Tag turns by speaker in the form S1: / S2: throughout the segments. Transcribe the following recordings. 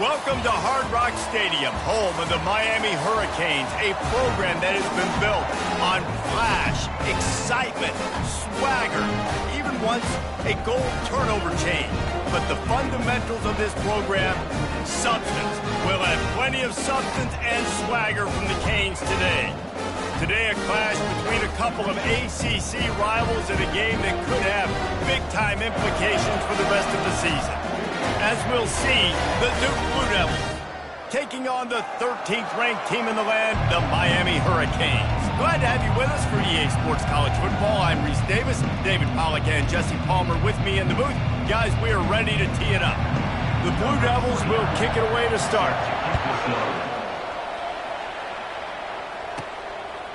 S1: Welcome to Hard Rock Stadium, home of the Miami Hurricanes, a program that has been built on flash, excitement, swagger, even once a goal turnover chain. But the fundamentals of this program, substance. We'll have plenty of substance and swagger from the Canes today. Today, a clash between a couple of ACC rivals in a game that could have big-time implications for the rest of the season. As we'll see, the Duke Blue Devils taking on the 13th ranked team in the land, the Miami Hurricanes. Glad to have you with us for EA Sports College Football. I'm Reese Davis, David Pollack and Jesse Palmer with me in the booth. Guys, we are ready to tee it up. The Blue Devils will kick it away to start.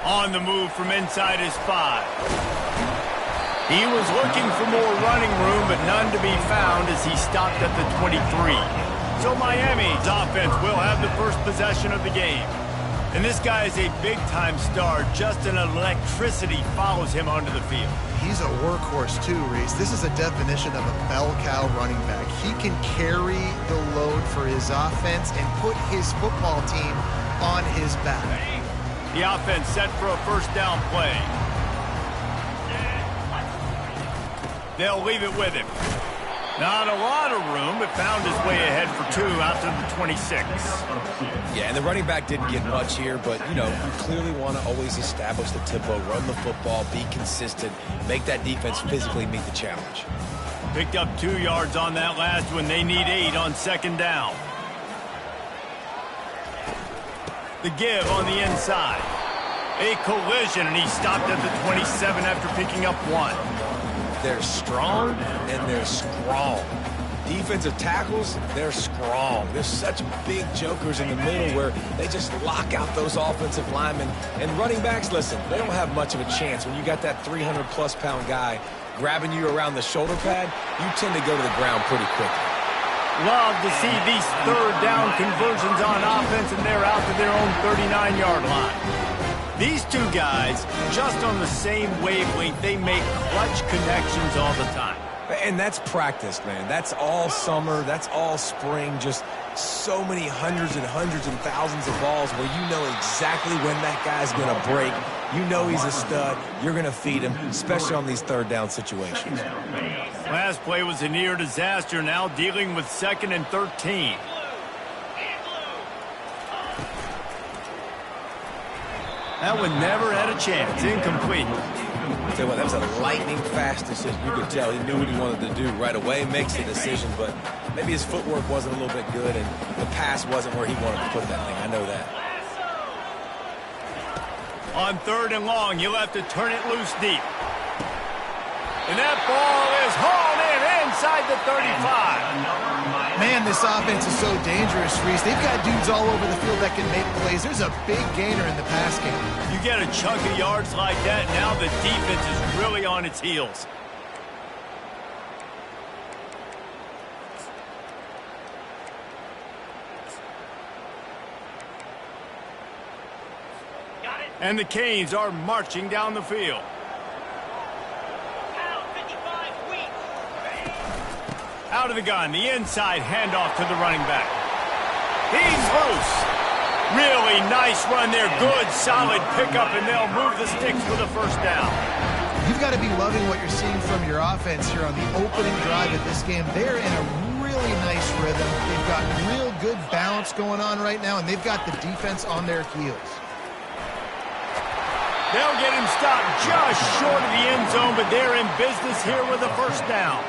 S1: On the move from inside his 5. He was looking for more running room, but none to be found as he stopped at the 23. So Miami's offense will have the first possession of the game. And this guy is a big-time star. Just an electricity follows him onto the field.
S2: He's a workhorse too, Reese. This is a definition of a bell cow running back. He can carry the load for his offense and put his football team on his back.
S1: The offense set for a first down play. They'll leave it with him. Not a lot of room, but found his way ahead for 2 out to the 26.
S3: Yeah, and the running back didn't get much here, but, you know, you clearly want to always establish the tempo, run the football, be consistent, make that defense physically meet the challenge.
S1: Picked up 2 yards on that last one. They need 8 on second down. The give on the inside. A collision, and he stopped at the 27 after picking up 1.
S3: They're strong and they're strong. Defensive tackles, they're strong. There's such big jokers in the middle where they just lock out those offensive linemen. And running backs, listen, they don't have much of a chance. When you got that 300-plus pound guy grabbing you around the shoulder pad, you tend to go to the ground pretty quickly.
S1: Love to see these third down conversions on offense, and they're out to their own 39-yard line. These two guys, just on the same wavelength, they make clutch connections all the time.
S3: And that's practice, man. That's all summer. That's all spring. Just so many hundreds and thousands of balls where you know exactly when that guy's going to break. You know he's a stud. You're going to feed him, especially on these third down situations.
S1: Last play was a near disaster, now dealing with 2nd and 13. That one never had a chance. Incomplete.
S3: Tell you what, that was a lightning-fast decision. You could tell he knew what he wanted to do right away, makes the decision, but maybe his footwork wasn't a little bit good, and the pass wasn't where he wanted to put that thing. I know that.
S1: On 3rd and long, you'll have to turn it loose deep. And that ball is hauled in inside the 35.
S2: Man, this offense is so dangerous, Reese. They've got dudes all over the field that can make plays. There's a big gainer in the pass game.
S1: You get a chunk of yards like that, now the defense is really on its heels. And the Canes are marching down the field. Out of the gun, the inside handoff to the running back. He's loose. Really nice run there. Good, solid pickup, and they'll move the sticks for the first down.
S2: You've got to be loving what you're seeing from your offense here on the opening drive of this game. They're in a really nice rhythm. They've got real good balance going on right now, and they've got the defense on their heels.
S1: They'll get him stopped just short of the end zone, but they're in business here with a first down.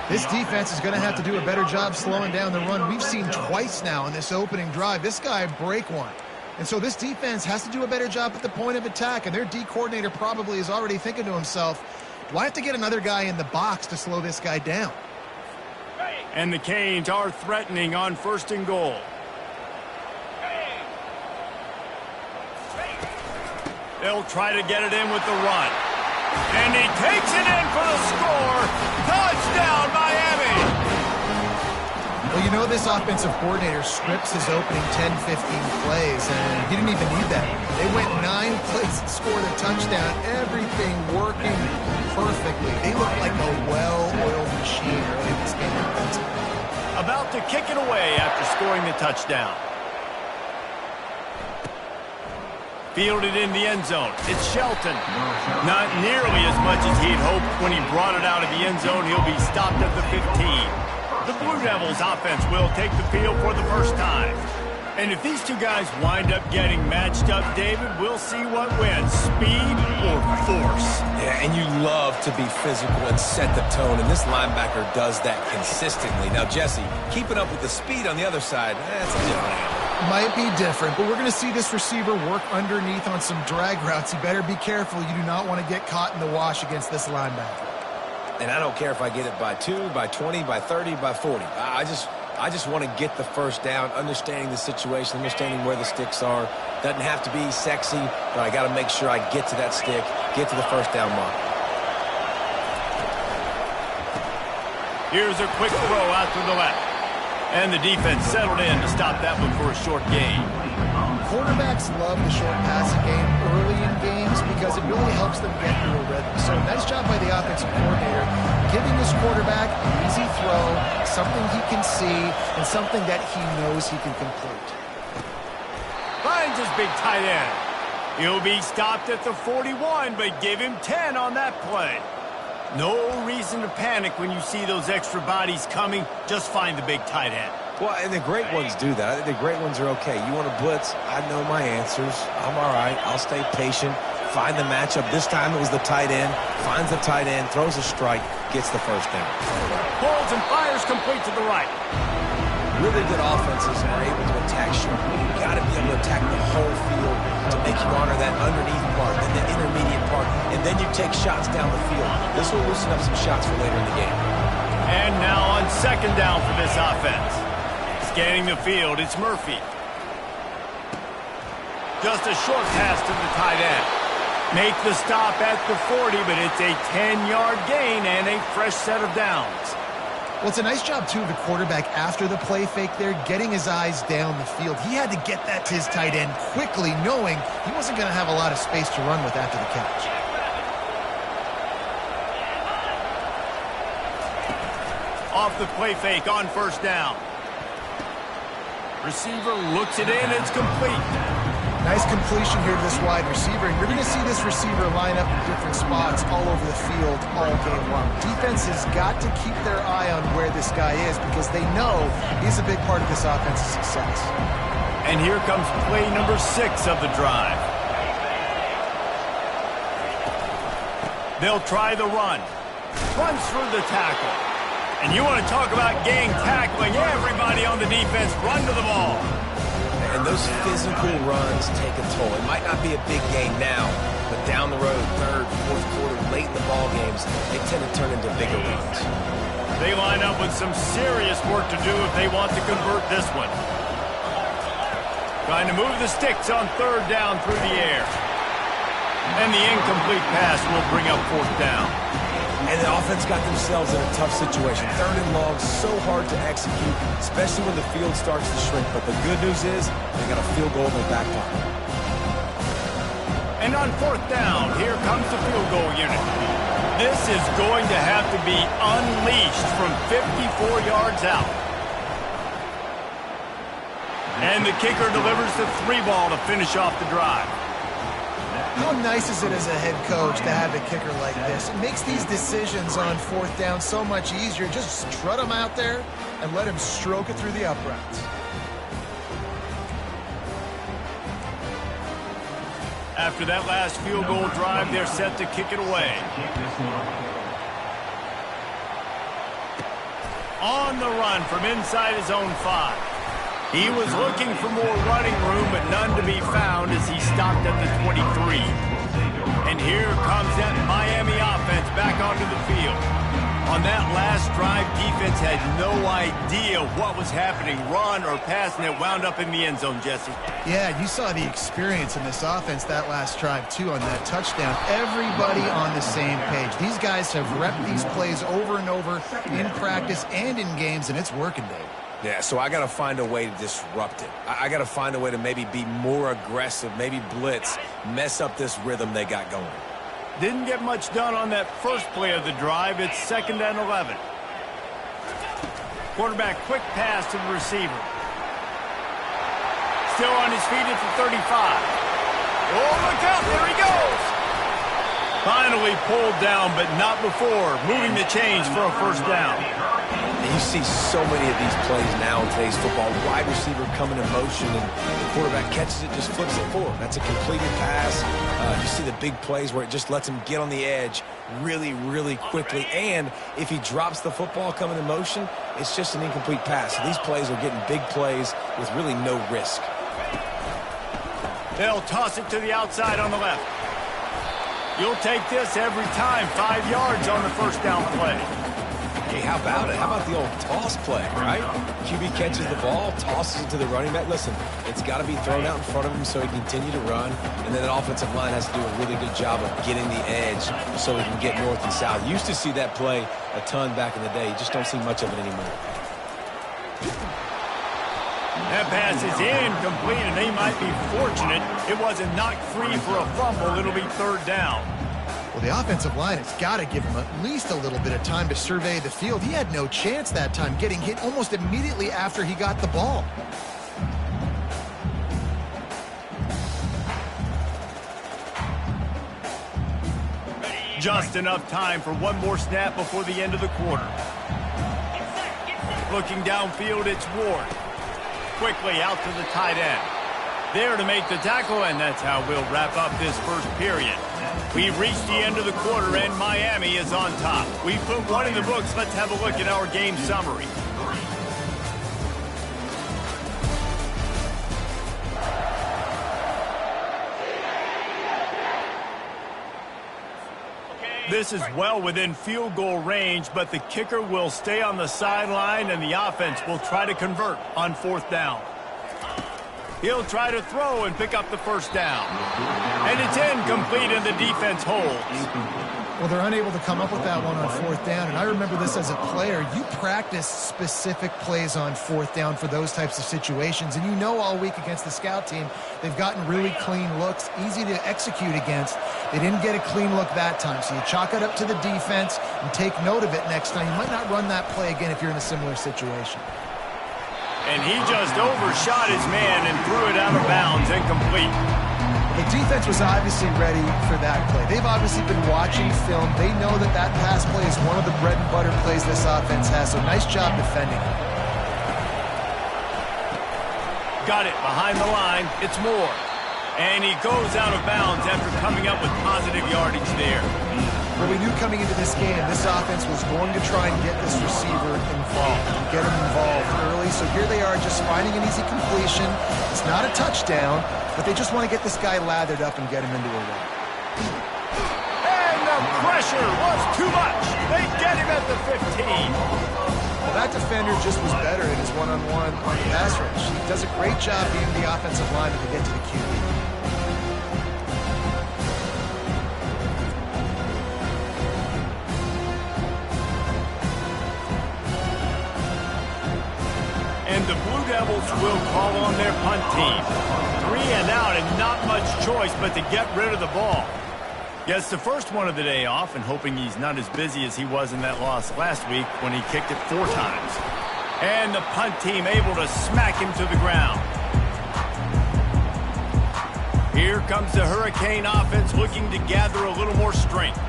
S2: This defense is going to have to do a better job slowing down the run. We've seen twice now in this opening drive. This guy break one. And so this defense has to do a better job at the point of attack, and their D coordinator probably is already thinking to himself, Why have to get another guy in the box to slow this guy down?
S1: And the Canes are threatening on 1st and goal. They'll try to get it in with the run. And he takes it in for the score. Touchdown, Miami!
S2: Well, you know this offensive coordinator scripts his opening 10, 15 plays, and he didn't even need that. They went 9 plays and scored a touchdown. Everything working perfectly. They look like a well-oiled machine early in this game.
S1: About to kick it away after scoring the touchdown. Fielded in the end zone. It's Shelton. Not nearly as much as he'd hoped when he brought it out of the end zone. He'll be stopped at the 15. The Blue Devils offense will take the field for the first time. And if these two guys wind up getting matched up, David, we'll see what wins, speed or force.
S3: Yeah, and you love to be physical and set the tone, and this linebacker does that consistently. Now, Jesse, keeping up with the speed on the other side, that's a different animal.
S2: Might be different, but we're going to see this receiver work underneath on some drag routes. You better be careful. You do not want to get caught in the wash against this linebacker.
S3: And I don't care if I get it by 2, by 20, by 30, by 40. I just want to get the first down, understanding the situation, understanding where the sticks are. Doesn't have to be sexy, but I got to make sure I get to that stick, get to the first down mark.
S1: Here's a quick throw out to the left. And the defense settled in to stop that one for a short gain.
S2: Quarterbacks love the short passing game early in games because it really helps them get through a rhythm. So nice job by the offensive coordinator, giving this quarterback an easy throw, something he can see, and something that he knows he can complete.
S1: Finds his big tight end. He'll be stopped at the 41, but give him 10 on that play. No reason to panic when you see those extra bodies coming. Just find the big tight end.
S3: Well, and the great ones do that. I think the great ones are okay. You want to blitz? I know my answers. I'm all right. I'll stay patient. Find the matchup. This time it was the tight end. Finds the tight end, throws a strike, gets the first down.
S1: Pulls and fires complete to the right.
S3: Really good offenses are able to attack short. You've got to be able to attack the whole field to make you honor that underneath part, then the intermediate part, and then you take shots down the field. This will loosen up some shots for later in the game.
S1: And now on 2nd down for this offense. Scanning the field, it's Murphy. Just a short pass to the tight end. Make the stop at the 40, but it's a 10-yard gain and a fresh set of downs.
S2: Well, it's a nice job, too, of the quarterback after the play fake there, getting his eyes down the field. He had to get that to his tight end quickly, knowing he wasn't going to have a lot of space to run with after the catch.
S1: Off the play fake on 1st down. Receiver looks it in, it's complete.
S2: Nice completion here to this wide receiver, and you're going to see this receiver line up in different spots all over the field all game long. Defense has got to keep their eye on where this guy is because they know he's a big part of this offense's success.
S1: And here comes play number 6 of the drive. They'll try the run. Runs through the tackle. And you want to talk about gang tackling. Everybody on the defense run to the ball.
S3: And those physical runs take a toll. It might not be a big gain now, but down the road, 3rd, 4th quarter, late in the ball games, they tend to turn into bigger runs.
S1: They line up with some serious work to do if they want to convert this one. Trying to move the sticks on 3rd down through the air. And the incomplete pass will bring up 4th down.
S3: And the offense got themselves in a tough situation. 3rd and long, so hard to execute, especially when the field starts to shrink. But the good news is they got a field goal in their back pocket.
S1: And on 4th down, here comes the field goal unit. This is going to have to be unleashed from 54 yards out. And the kicker delivers the 3 ball to finish off the drive.
S2: How nice is it as a head coach to have a kicker like this? It makes these decisions on 4th down so much easier. Just strut him out there and let him stroke it through the uprights.
S1: After that last field goal drive, they're set to kick it away. On the run from inside his own 5. He was looking for more running room, but none to be found as he stopped at the 23. And here comes that Miami offense back defense had no idea what was happening, run or pass, and it wound up in the end zone, Jesse.
S2: Yeah, you saw the experience in this offense that last drive, too, on that touchdown. Everybody on the same page. These guys have repped these plays over and over in practice and in games, and it's working, Dave.
S3: Yeah, so I got to find a way to disrupt it. I got to find a way to maybe be more aggressive, maybe blitz, mess up this rhythm they got going.
S1: Didn't get much done on that first play of the drive. It's 2nd and 11. Quarterback quick pass to the receiver. Still on his feet at the 35. Oh, look out, there he goes. Finally pulled down, but not before moving the chains for a first down.
S3: And you see so many of these plays now in today's football. Wide receiver coming in motion, and the quarterback catches it, just flips it forward. That's a completed pass. You see the big plays where it just lets him get on the edge really, really quickly. And if he drops the football coming in motion, it's just an incomplete pass. So these plays are getting big plays with really no risk.
S1: They'll toss it to the outside on the left. You'll take this every time. 5 yards on the first down play.
S3: Hey, how about it? How about the old toss play, right? QB catches the ball, tosses it to the running back. Listen, it's got to be thrown out in front of him so he can continue to run. And then the offensive line has to do a really good job of getting the edge so he can get north and south. Used to see that play a ton back in the day. You just don't see much of it anymore.
S1: That pass is incomplete, and they might be fortunate it wasn't knocked free for a fumble. It'll be 3rd down.
S2: Well, the offensive line has got to give him at least a little bit of time to survey the field. He had no chance that time, getting hit almost immediately after he got the ball.
S1: Just enough time for one more snap before the end of the quarter. Looking downfield, it's Ward. Quickly out to the tight end. There to make the tackle, and that's how we'll wrap up this first period. We've reached the end of the quarter, and Miami is on top. We've put one in the books. Let's have a look at our game summary. This is well within field goal range, but the kicker will stay on the sideline, and the offense will try to convert on 4th down. He'll try to throw and pick up the first down. And it's incomplete, and the defense holds.
S2: Well, they're unable to come up with that one on 4th down, and I remember this as a player. You practice specific plays on 4th down for those types of situations, and you know all week against the scout team, they've gotten really clean looks, easy to execute against. They didn't get a clean look that time, so you chalk it up to the defense and take note of it next time. You might not run that play again if you're in a similar situation.
S1: And he just overshot his man and threw it out of bounds, incomplete.
S2: The defense was obviously ready for that play. They've obviously been watching film. They know that that pass play is one of the bread and butter plays this offense has, so nice job defending it.
S1: Got it behind the line. It's Moore. And he goes out of bounds after coming up with positive yardage there.
S2: Well, we knew coming into this game, this offense was going to try and get this receiver involved, get him involved early. So here they are just finding an easy completion. It's not a touchdown, but they just want to get this guy lathered up and get him into a run.
S1: And the pressure was too much. They get him at the 15.
S2: Well, that defender just was better in his one-on-one on the pass rush. He does a great job being the offensive lineman to get to the QB.
S1: And the Blue Devils will call on their punt team. 3 and out, and not much choice but to get rid of the ball. Gets the first one of the day off, and hoping he's not as busy as he was in that loss last week when he kicked it 4 times. And the punt team able to smack him to the ground. Here comes the Hurricane offense looking to gather a little more strength.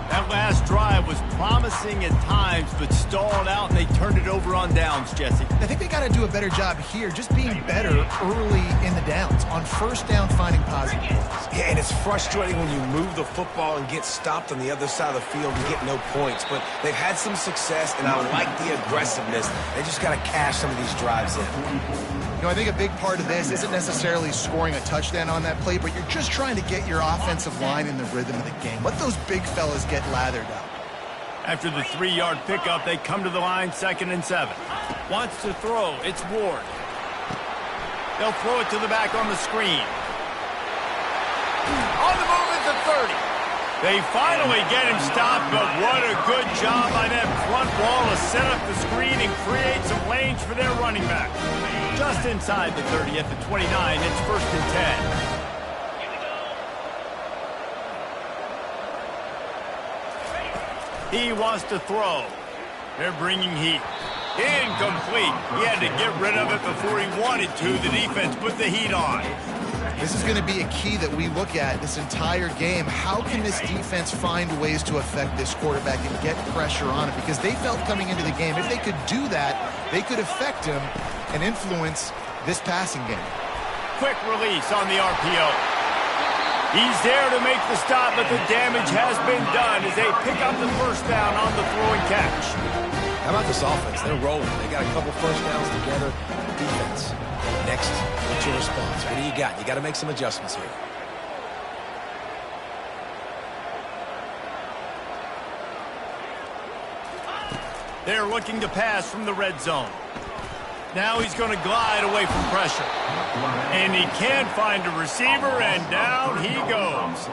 S1: That last drive was promising at times, but stalled out, and they turned it over on downs, Jesse.
S2: I think they got to do a better job here, just being better early in the downs. On first down, finding positive plays.
S3: Yeah, and it's frustrating when you move the football and get stopped on the other side of the field and get no points. But they've had some success, and I like the aggressiveness. They just got to cash some of these drives in.
S2: You know, I think a big part of this isn't necessarily scoring a touchdown on that play, but you're just trying to get your offensive line in the rhythm of the game. Let those big fellas get lathered up.
S1: After the 3-yard pickup, they come to the line, 2nd and 7. Wants to throw. It's Ward. They'll throw it to the back on the screen. On the move at the 30. They finally get him stopped, but what a good job by that front wall to set up the screen and create some lanes for their running back. Just inside the 30 at the 29, it's 1st and 10. He wants to throw. They're bringing heat. Incomplete. He had to get rid of it before he wanted to. The defense put the heat on.
S2: This is going to be a key that we look at this entire game. How can this defense find ways to affect this quarterback and get pressure on him? Because they felt coming into the game, if they could do that, they could affect him and influence this passing game.
S1: Quick release on the RPO. He's there to make the stop, but the damage has been done as they pick up the 1st down on the throw and catch.
S3: How about this offense? They're rolling. They got a couple 1st downs together. Defense. Next, what's your response? What do you got? You got to make some adjustments here.
S1: They're looking to pass from the red zone. Now he's going to glide away from pressure. And he can't find a receiver, and down he goes.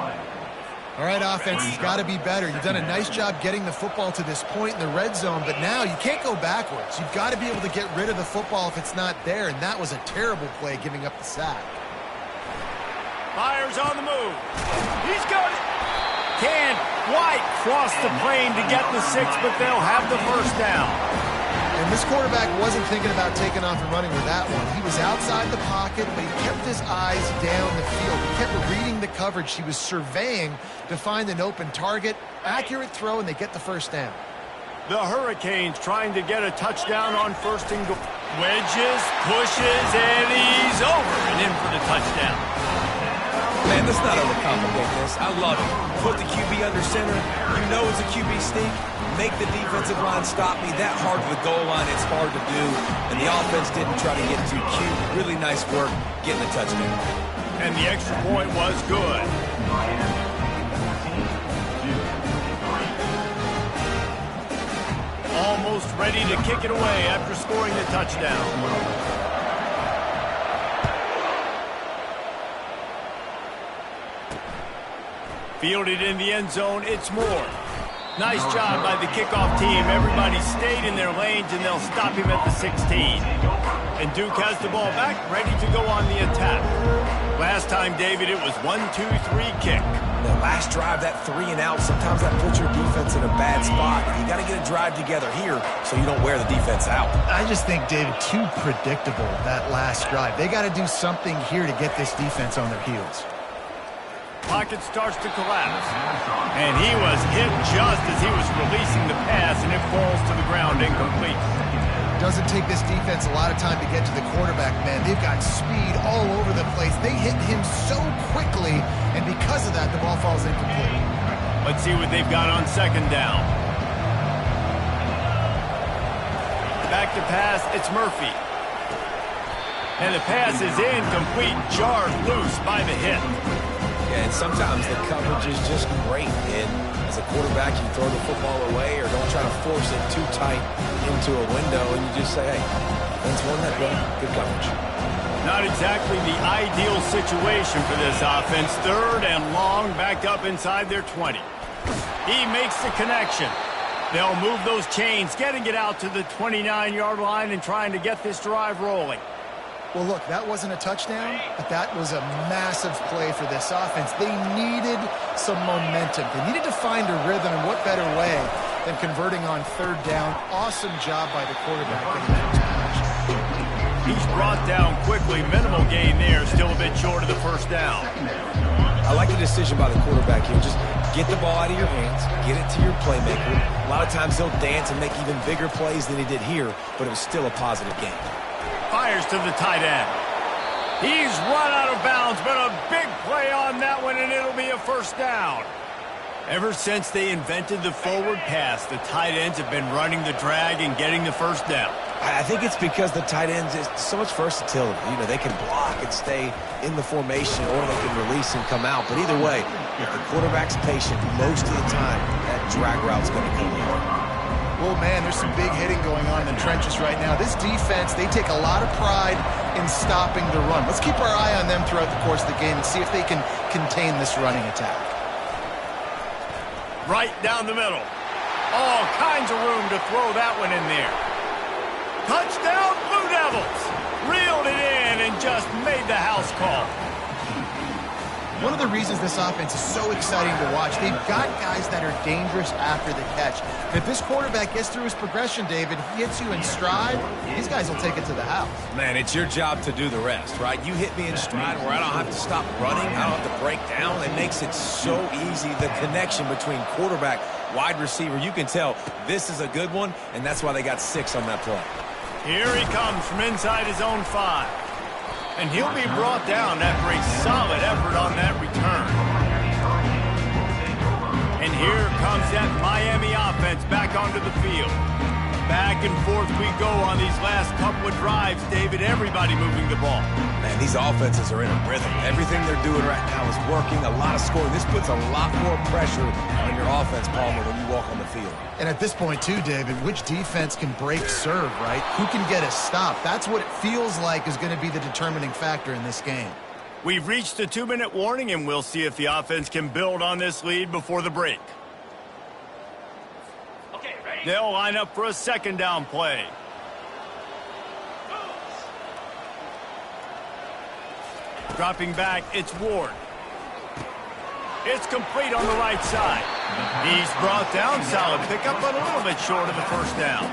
S2: All right, offense has got to be better. You've done a nice job getting the football to this point in the red zone, but now you can't go backwards. You've got to be able to get rid of the football if it's not there, and that was a terrible play, giving up the sack.
S1: Fires on the move. He's got it. Can't quite cross the plane to get the 6, but they'll have the 1st down.
S2: And this quarterback wasn't thinking about taking off and running with that one. He was outside the pocket, but he kept his eyes down the field. He kept reading the coverage. He was surveying to find an open target. Accurate throw, and they get the 1st down.
S1: The Hurricanes trying to get a touchdown on 1st and goal. Wedges, pushes, and he's over and in for the touchdown.
S3: Man, let's not overcomplicate this. I love it. Put the QB under center. You know it's a QB sneak. Make the defensive line stop me. That hard to the goal line, it's hard to do. And the offense didn't try to get too cute. Really nice work getting the touchdown.
S1: And the extra point was good. Almost ready to kick it away after scoring the touchdown. Fielded in the end zone, it's Moore. Nice job by the kickoff team. Everybody stayed in their lanes, and they'll stop him at the 16. And Duke has the ball back, ready to go on the attack. Last time, David, it was 1-2-3 kick.
S3: The last drive, that 3 and out, sometimes that puts your defense in a bad spot. You got to get a drive together here so you don't wear the defense out.
S2: I just think, David, too predictable, that last drive. They got to do something here to get this defense on their heels.
S1: Pocket starts to collapse. And he was hit just as he was releasing the pass, and it falls to the ground incomplete.
S2: Doesn't take this defense a lot of time to get to the quarterback, man. They've got speed all over the place. They hit him so quickly, and because of that, the ball falls incomplete.
S1: Let's see what they've got on 2nd down. Back to pass, it's Murphy. And the pass is incomplete, jarred loose by the hit.
S3: Yeah, and sometimes the coverage is just great. And as a quarterback, you throw the football away or don't try to force it too tight into a window, and you just say, hey, defense won that play. Good coverage.
S1: Not exactly the ideal situation for this offense. 3rd and long, back up inside their 20. He makes the connection. They'll move those chains, getting it out to the 29-yard line and trying to get this drive rolling.
S2: Well, look, that wasn't a touchdown, but that was a massive play for this offense. They needed some momentum. They needed to find a rhythm, and what better way than converting on 3rd down. Awesome job by the quarterback getting that touch.
S1: He's brought down quickly. Minimal gain there, still a bit short of the 1st down.
S3: I like the decision by the quarterback here. Just get the ball out of your hands, get it to your playmaker. A lot of times he'll dance and make even bigger plays than he did here, but it was still a positive game.
S1: Fires to the tight end. He's run out of bounds, but a big play on that one, and it'll be a 1st down. Ever since they invented the forward pass, the tight ends have been running the drag and getting the 1st down.
S3: I think it's because the tight ends is so much versatility. You know, they can block and stay in the formation, or they can release and come out. But either way, if the quarterback's patient most of the time, that drag route's going to come in.
S2: Well, man, there's some big hitting going on in the trenches right now. This defense, they take a lot of pride in stopping the run. Let's keep our eye on them throughout the course of the game and see if they can contain this running attack.
S1: Right down the middle. All kinds of room to throw that one in there. Touchdown, Blue Devils! Reeled it in and just made the house call.
S2: One of the reasons this offense is so exciting to watch, they've got guys that are dangerous after the catch. If this quarterback gets through his progression, David, he hits you in stride, these guys will take it to the house.
S3: Man, it's your job to do the rest, right? You hit me in stride where I don't have to stop running, I don't have to break down. It makes it so easy, the connection between quarterback, wide receiver. You can tell this is a good one, and that's why they got 6 on that play.
S1: Here he comes from inside his own 5. And he'll be brought down after a solid effort on that return. And here comes that Miami offense back onto the field. Back and forth we go on these last couple of drives, David. Everybody moving the ball.
S3: Man, these offenses are in a rhythm. Everything they're doing right now is working. A lot of scoring. This puts a lot more pressure on your offense, Palmer, when you walk on the field.
S2: And at this point, too, David, which defense can break serve, right? Who can get a stop? That's what it feels like is going to be the determining factor in this game.
S1: We've reached the 2-minute warning, and we'll see if the offense can build on this lead before the break. Okay, ready? They'll line up for a second down play. Dropping back, it's Ward. It's complete on the right side. He's brought down. Solid pickup, but a little bit short of the first down.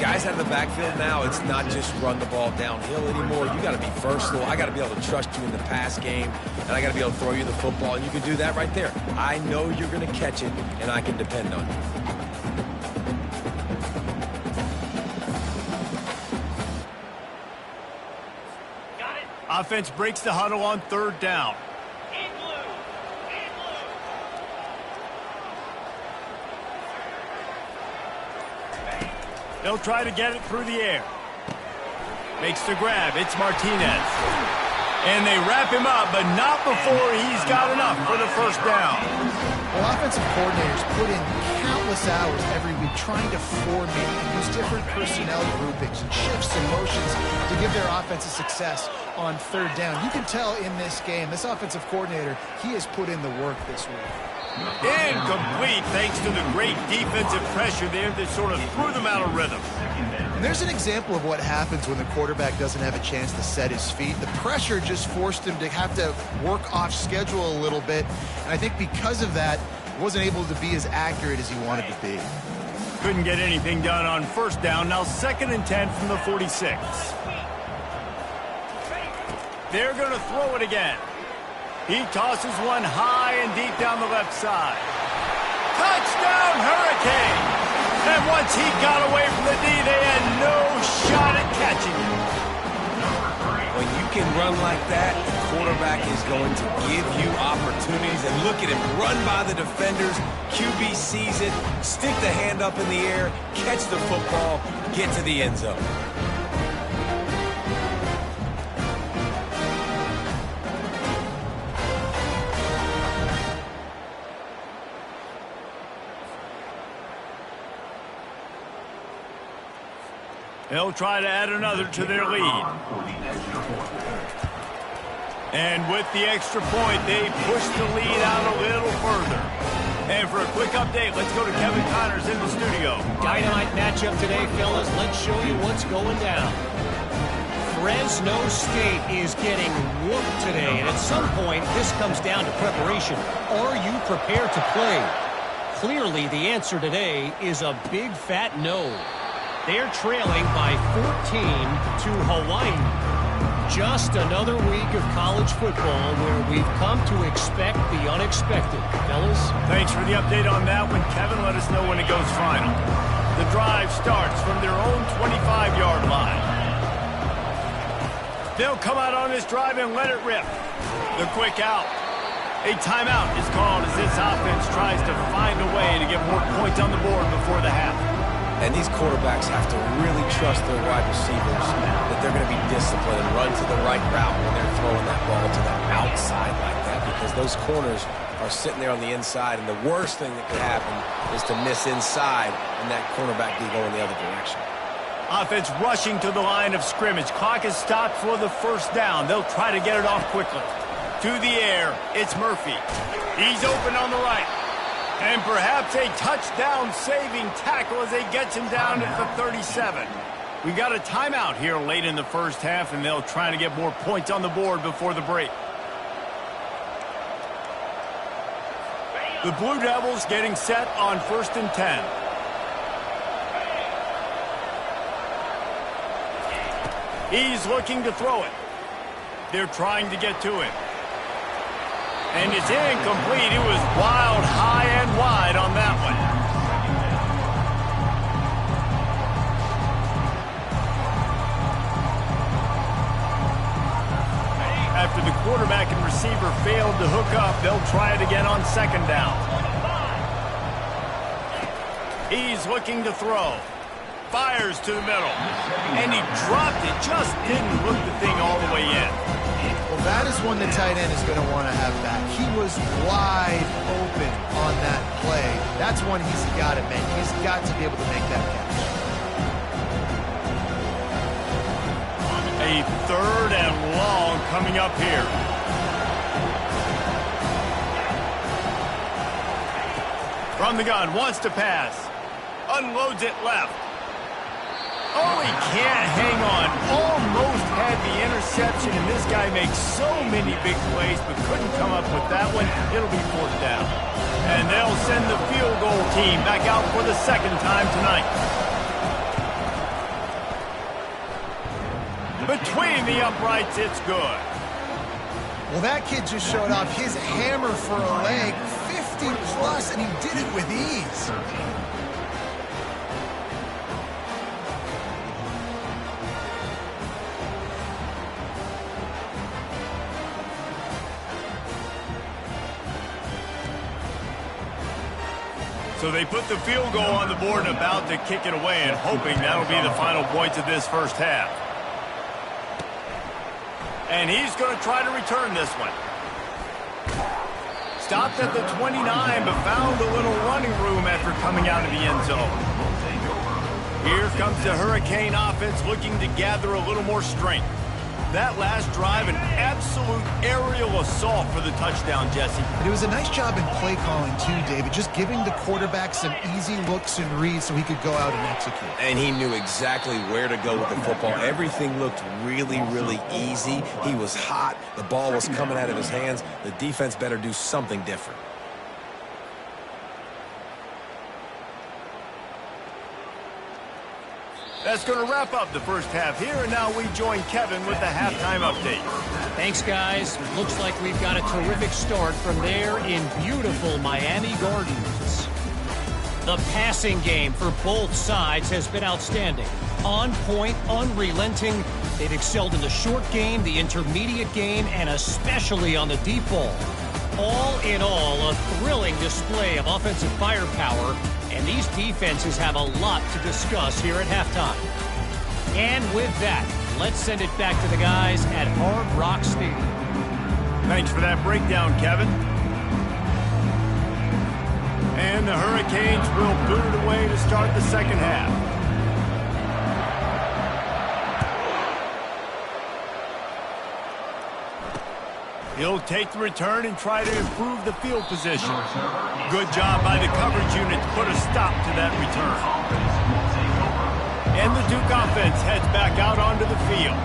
S3: Guys out of the backfield now, it's not just run the ball downhill anymore. You got to be versatile. I got to be able to trust you in the pass game, and I got to be able to throw you the football, and you can do that right there. I know you're going to catch it, and I can depend on you.
S1: Offense breaks the huddle on 3rd down. They'll try to get it through the air. Makes the grab. It's Martinez. And they wrap him up, but not before he's got enough for the first down.
S2: Well, offensive coordinators put in countless hours every week trying to formate and use different personnel groupings and shifts and motions to give their offense a success on 3rd down. You can tell in this game, this offensive coordinator, he has put in the work this week.
S1: Incomplete thanks to the great defensive pressure there that sort of threw them out of rhythm.
S2: And there's an example of what happens when the quarterback doesn't have a chance to set his feet. The pressure just forced him to have to work off schedule a little bit. And I think because of that, wasn't able to be as accurate as he wanted to be.
S1: Couldn't get anything done on 1st down. Now 2nd and 10 from the 46. They're going to throw it again. He tosses one high and deep down the left side. Touchdown, Hurricane! And once he got away from the D, they had no shot at catching him.
S3: When you can run like that, the quarterback is going to give you opportunities. And look at him run by the defenders. QB sees it, stick the hand up in the air, catch the football, get to the end zone.
S1: They'll try to add another to their lead. And with the extra point, they push the lead out a little further. And for a quick update, let's go to Kevin Connors in the studio.
S4: Dynamite matchup today, fellas. Let's show you what's going down. Fresno State is getting whooped today, and at some point, this comes down to preparation. Are you prepared to play? Clearly, the answer today is a big fat no. They're trailing by 14 to Hawaii. Just another week of college football where we've come to expect the unexpected. Fellas?
S1: Thanks for the update on that one, Kevin. Let us know when it goes final. The drive starts from their own 25-yard line. They'll come out on this drive and let it rip. The quick out. A timeout is called as this offense tries to find a way to get more points on the board before the half.
S3: And these quarterbacks have to really trust their wide receivers that they're going to be disciplined and run to the right route when they're throwing that ball to the outside like that, because those corners are sitting there on the inside, and the worst thing that could happen is to miss inside and that cornerback be going the other direction.
S1: Offense rushing to the line of scrimmage. Clock is stopped for the first down. They'll try to get it off quickly. To the air, it's Murphy. He's open on the right. And perhaps a touchdown-saving tackle as they get him down at the 37. We got a timeout here late in the first half, and they'll try to get more points on the board before the break. The Blue Devils getting set on 1st and 10. He's looking to throw it. They're trying to get to him. And it's incomplete. It was wild, high, and wide on that one. After the quarterback and receiver failed to hook up, they'll try it again on 2nd down. He's looking to throw. Fires to the middle. And he dropped it. Just didn't hook the thing all the way in.
S2: Well, that is one the tight end is going to want to have back. He was wide open on that play. That's one he's got to make. He's got to be able to make that catch.
S1: A 3rd and long coming up here. From the gun, wants to pass. Unloads it left. Oh, he can't hang on. Almost had the interception, and this guy makes so many big plays, but couldn't come up with that one. It'll be 4th down. And they'll send the field goal team back out for the 2nd time tonight. Between the uprights, it's good.
S2: Well, that kid just showed off his hammer for a leg, 50 plus, and he did it with ease.
S1: So they put the field goal on the board and about to kick it away, and hoping that'll be the final points of this first half. And he's going to try to return this one. Stopped at the 29, but found a little running room after coming out of the end zone. Here comes the Hurricane offense looking to gather a little more strength. That last drive, an absolute aerial assault for the touchdown, Jesse.
S2: And it was a nice job in play calling, too, David. Just giving the quarterback some easy looks and reads so he could go out and execute.
S3: And he knew exactly where to go with the football. Everything looked really, really easy. He was hot. The ball was coming out of his hands. The defense better do something different.
S1: That's going to wrap up the first half here, and now we join Kevin with the halftime update.
S4: Thanks, guys. Looks like we've got a terrific start from there in beautiful Miami Gardens. The passing game for both sides has been outstanding. On point, unrelenting. They've excelled in the short game, the intermediate game, and especially on the deep ball. All in all, a thrilling display of offensive firepower. And these defenses have a lot to discuss here at halftime. And with that, let's send it back to the guys at Hard Rock Stadium.
S1: Thanks for that breakdown, Kevin. And the Hurricanes will boot it away to start the second half. He'll take the return and try to improve the field position. Good job by the coverage unit to put a stop to that return. And the Duke offense heads back out onto the field.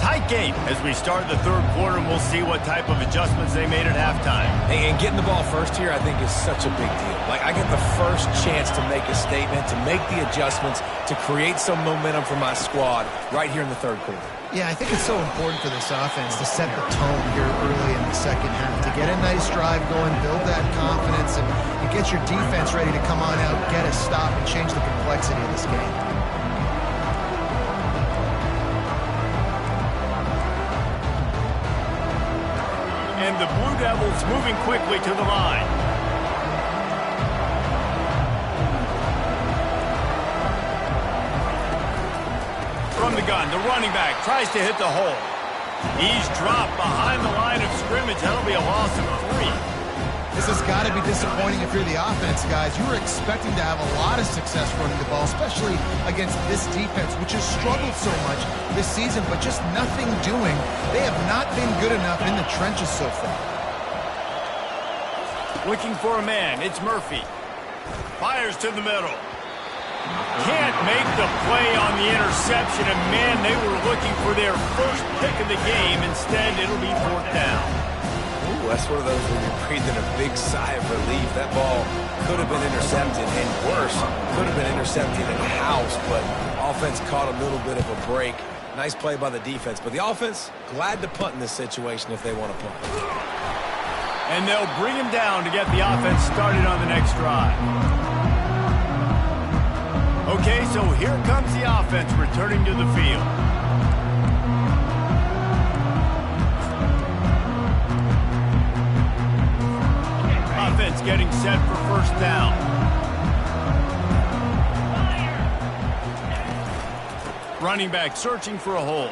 S1: Tight game as we start the third quarter, and we'll see what type of adjustments they made at halftime.
S3: And getting the ball first here, I think, is such a big deal. Like, I get the first chance to make a statement, to make the adjustments, to create some momentum for my squad right here in the third quarter.
S2: Yeah, I think it's so important for this offense to set the tone here early in the second half, to get a nice drive going, build that confidence, and get your defense ready to come on out, get a stop, and change the complexity of this game.
S1: And the Blue Devils moving quickly to the line. From the gun, the running back tries to hit the hole. He's dropped behind the line of scrimmage. That'll be a loss of 3.
S2: This has got to be disappointing if you're the offense, guys. You were expecting to have a lot of success running the ball, especially against this defense, which has struggled so much this season, but just nothing doing. They have not been good enough in the trenches so far.
S1: Looking for a man. It's Murphy. Fires to the middle. Can't make the play on the interception, and man, they were looking for their first pick of the game. Instead, it'll be 4th down.
S3: Ooh, that's one of those where you're breathing a big sigh of relief. That ball could have been intercepted, and worse, could have been intercepted in the house, but offense caught a little bit of a break. Nice play by the defense, but the offense, glad to punt in this situation if they want to punt.
S1: And they'll bring him down to get the offense started on the next drive. Okay, so here comes the offense returning to the field. Offense getting set for 1st down. Running back searching for a hole.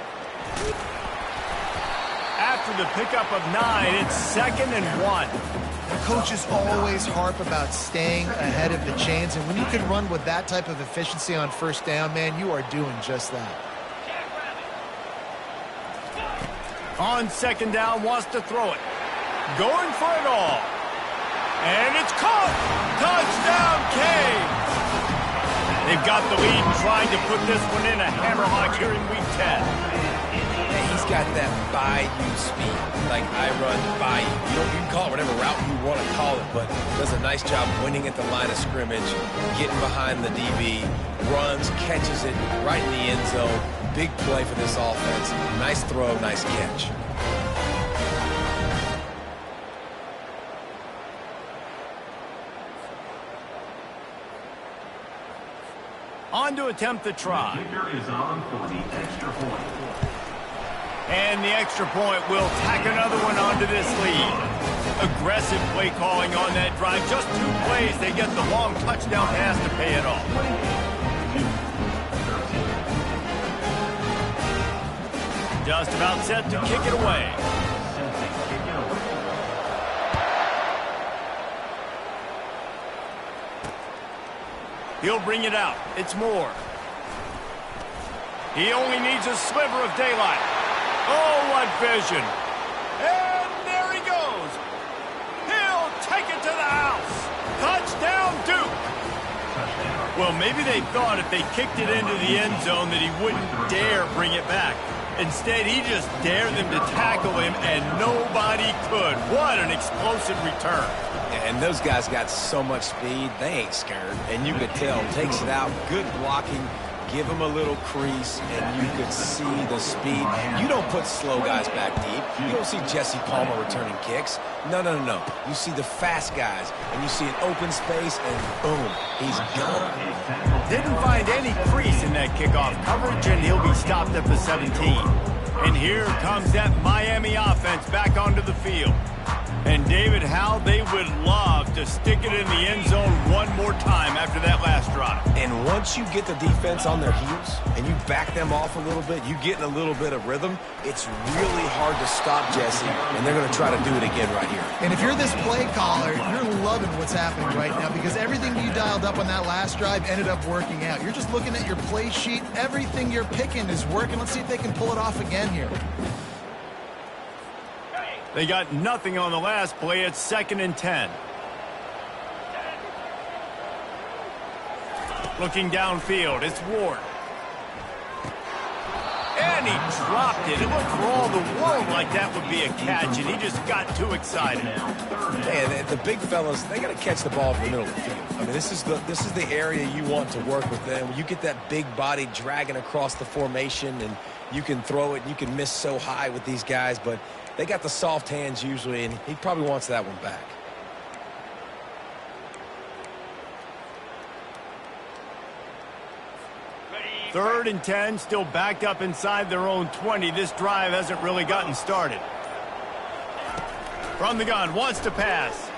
S1: After the pickup of 9, it's 2nd and 1.
S2: Coaches always harp about staying ahead of the chains, and when you can run with that type of efficiency on 1st down, man, you are doing just that.
S1: On 2nd down, wants to throw it. Going for it all. And it's caught! Touchdown, Canes! They've got the lead and trying to put this one in a hammerlock here in Week 10.
S3: He's got that by-you speed, like I run by you. You can call it whatever route you want to call it, but does a nice job winning at the line of scrimmage, getting behind the DB, runs, catches it right in the end zone. Big play for this offense. Nice throw, nice catch.
S1: On to attempt the try. And the extra point will tack another one onto this lead. Aggressive play calling on that drive. Just 2 plays, they get the long touchdown pass to pay it off. Just about set to kick it away. He'll bring it out. It's Moore. He only needs a sliver of daylight. Oh, what vision. And there he goes. He'll take it to the house. Touchdown, Duke. Well, maybe they thought if they kicked it into the end zone that he wouldn't dare bring it back. Instead, he just dared them to tackle him, and nobody could. What an explosive return.
S3: Yeah, and those guys got so much speed, they ain't scared. And you could tell, takes it out, good blocking. Give him a little crease, and you could see the speed. You don't put slow guys back deep. You don't see Jesse Palmer returning kicks. No. You see the fast guys, and you see an open space, and boom, he's gone.
S1: Didn't find any crease in that kickoff coverage, and he'll be stopped at the 17. And here comes that Miami offense back onto the field. And David, how they would love to stick it in the end zone one more time after that last drive.
S3: And once you get the defense on their heels and you back them off a little bit, you get in a little bit of rhythm, it's really hard to stop Jesse, and they're going to try to do it again right here.
S2: And if you're this play caller, you're loving what's happening right now because everything you dialed up on that last drive ended up working out. You're just looking at your play sheet. Everything you're picking is working. Let's see if they can pull it off again here.
S1: They got nothing on the last play. It's 2nd and 10. Looking downfield, it's Ward. And he dropped it. It looked for all the world like that would be a catch, and he just got too excited.
S3: And the big fellas, they got to catch the ball in the middle of the field. I mean, this is the area you want to work with them. You get that big body dragging across the formation, and you can throw it, and you can miss so high with these guys, but they got the soft hands usually, and he probably wants that one back.
S1: Third and 10, still backed up inside their own 20. This drive hasn't really gotten started. From the gun, wants to pass.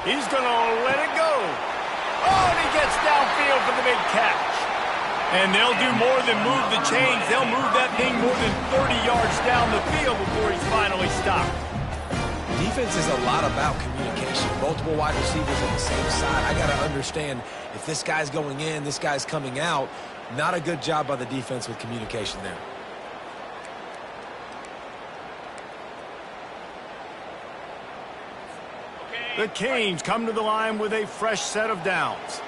S1: He's going to let it go. Oh, and he gets downfield for the big catch. And they'll do more than move the chains. They'll move that thing more than 30 yards down the field before he's finally stopped.
S3: defense is a lot about communication. Multiple wide receivers on the same side. I got to understand if this guy's going in, this guy's coming out. Not a good job by the defense with communication there.
S1: The Canes come to the line with a fresh set of downs.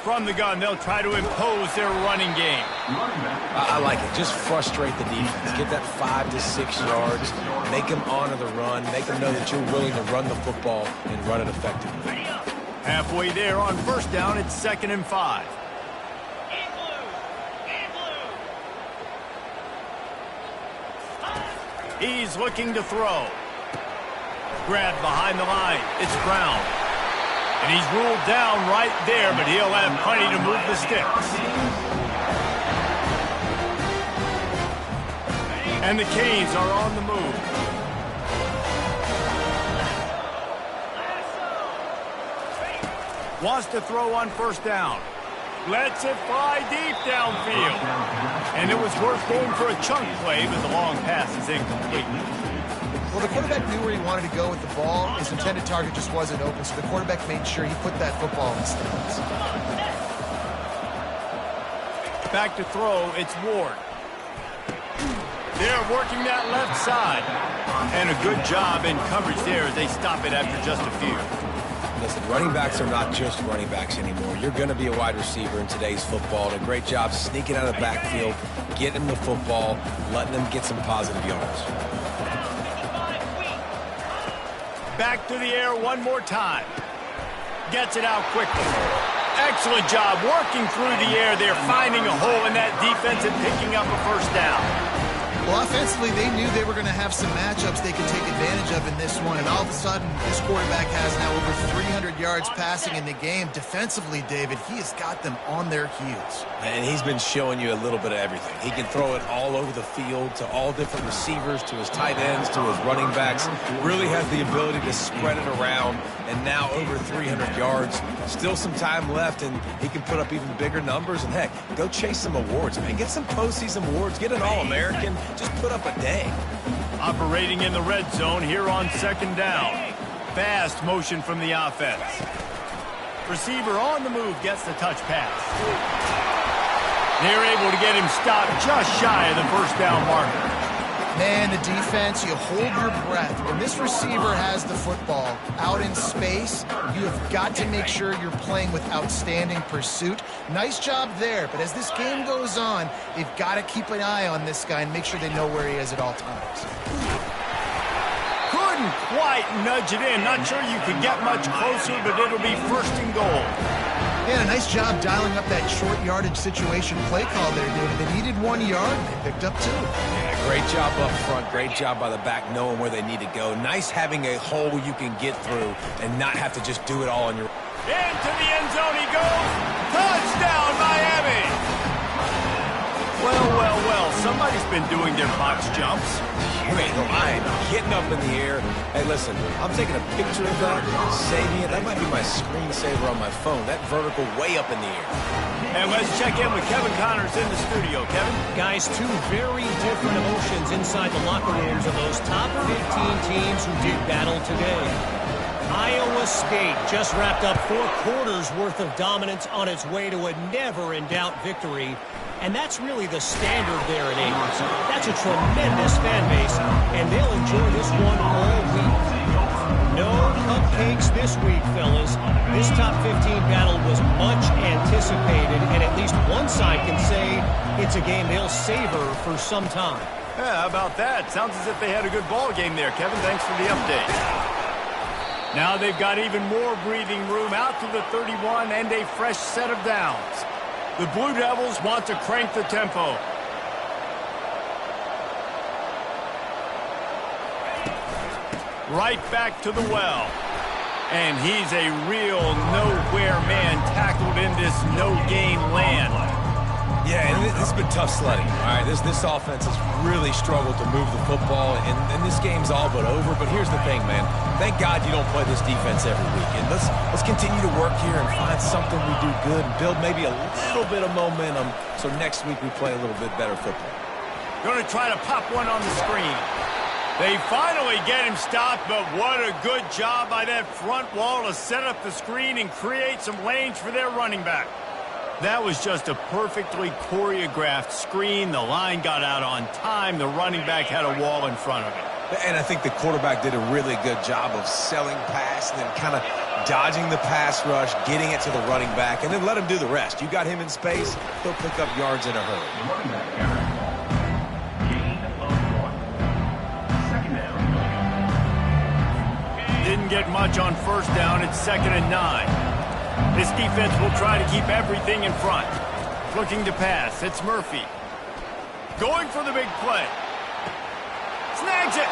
S1: From the gun, they'll try to impose their running game.
S3: I like it. Just frustrate the defense. Get that 5 to 6 yards. Make them honor the run. Make them know that you're willing to run the football and run it effectively.
S1: Halfway there on first down, it's 2nd and 5. He's looking to throw. Grabbed behind the line. It's Brown. And he's ruled down right there, but he'll have plenty to move the sticks. And the Canes are on the move. Wants to throw on first down. Lets it fly deep downfield. And it was worth going for a chunk play, but the long pass is incomplete.
S2: Well, the quarterback knew where he wanted to go with the ball. His intended target just wasn't open, so the quarterback made sure he put that football in the stands.
S1: Back to throw, it's Ward. They're working that left side. And a good job in coverage there as they stop it after just a few.
S3: Listen, running backs are not just running backs anymore. You're going to be a wide receiver in today's football. And a great job sneaking out of the backfield, getting them the football, letting them get some positive yards.
S1: Back to the air one more time. Gets it out quickly. Excellent job working through the air. They're finding a hole in that defense and picking up a first down.
S2: Well, offensively, they knew they were going to have some matchups they could take advantage of in this one, and all of a sudden, this quarterback has now over 300 yards passing in the game. Defensively, David, he has got them on their heels.
S3: And he's been showing you a little bit of everything. He can throw it all over the field to all different receivers, to his tight ends, to his running backs. Really has the ability to spread it around, and now over 300 yards. Still some time left, and he can put up even bigger numbers. And, heck, go chase some awards, man. Get some postseason awards. Get an All-American. Just put up a day.
S1: Operating in the red zone here on 2nd down. Fast motion from the offense. Receiver on the move gets the touch pass. They're able to get him stopped just shy of the first down marker.
S2: Man, the defense, you hold your breath. When this receiver has the football out in space, you have got to make sure you're playing with outstanding pursuit. Nice job there, but as this game goes on, they've got to keep an eye on this guy and make sure they know where he is at all times.
S1: Couldn't quite nudge it in. Not sure you could get much closer, but it'll be 1st and goal.
S2: Yeah, a nice job dialing up that short yardage situation play call there, David. They needed 1 yard, and they picked up 2.
S3: Yeah, great job up front. Great job by the back knowing where they need to go. Nice having a hole you can get through and not have to just do it all on your own.
S1: Into the end zone he goes. Touchdown, Miami. Well, well, well. Somebody's been doing their box jumps.
S3: Man, the line getting up in the air. Hey, listen, I'm taking a picture of that, saving it. That might be my screensaver on my phone. That vertical way up in the air.
S1: And let's check in with Kevin Connors in the studio. Kevin?
S4: Guys, two very different emotions inside the locker rooms of those top 15 teams who did battle today. Iowa State just wrapped up 4 quarters worth of dominance on its way to a never-in-doubt victory. And that's really the standard there in Ames. That's a tremendous fan base, and they'll enjoy this one all week. No cupcakes this week, fellas. This top 15 battle was much anticipated, and at least one side can say it's a game they'll savor for some time.
S1: Yeah, how about that? Sounds as if they had a good ball game there, Kevin. Thanks for the update. Now they've got even more breathing room out to the 31 and a fresh set of downs. The Blue Devils want to crank the tempo. Right back to the well. And he's a real nowhere man tackled in this no-gain land.
S3: Yeah, and this has been tough sledding. All right, this offense has really struggled to move the football, and this game's all but over. But here's the thing, man. Thank God you don't play this defense every week. And let's continue to work here and find something we do good and build maybe a little bit of momentum so next week we play a little bit better football.
S1: Going to try to pop one on the screen. They finally get him stopped, but what a good job by that front wall to set up the screen and create some lanes for their running back. That was just a perfectly choreographed screen. The line got out on time. The running back had a wall in front of it.
S3: And I think the quarterback did a really good job of selling pass and then kind of dodging the pass rush, getting it to the running back, and then let him do the rest. You got him in space, he'll pick up yards in a hurry.
S1: Didn't get much on first down. It's 2nd and 9. This defense will try to keep everything in front. Looking to pass. It's Murphy. Going for the big play. Snags it.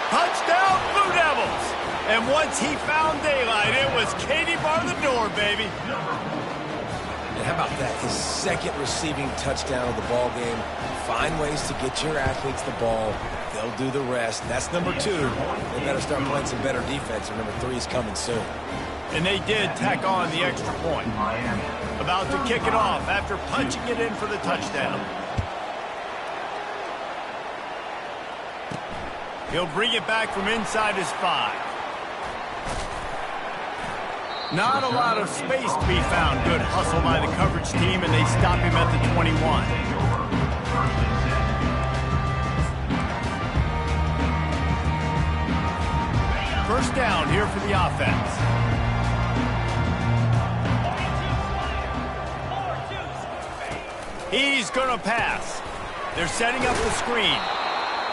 S1: Touchdown, Blue Devils. And once he found daylight, it was Katie bar the door, baby.
S3: And how about that? His second receiving touchdown of the ball game. Find ways to get your athletes the ball. They'll do the rest. That's number 2. They better start playing some better defense, or number 3 is coming soon.
S1: And they did tack on the extra point. About to kick it off after punching it in for the touchdown. He'll bring it back from inside his 5. Not a lot of space to be found. Good hustle by the coverage team, and they stop him at the 21. First down here for the offense. He's going to pass. They're setting up the screen.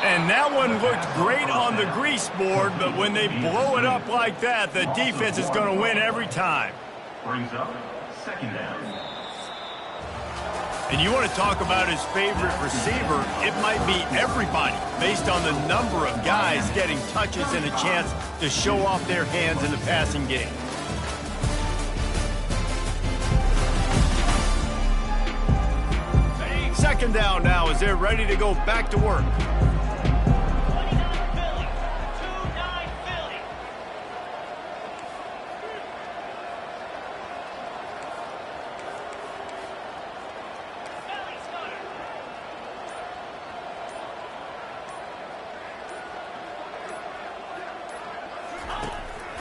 S1: And that one looked great on the grease board, but when they blow it up like that, the defense is going to win every time.
S5: Brings up 2nd down.
S1: And you want to talk about his favorite receiver, it might be everybody, based on the number of guys getting touches and a chance to show off their hands in the passing game. Second down now as they're ready to go back to work.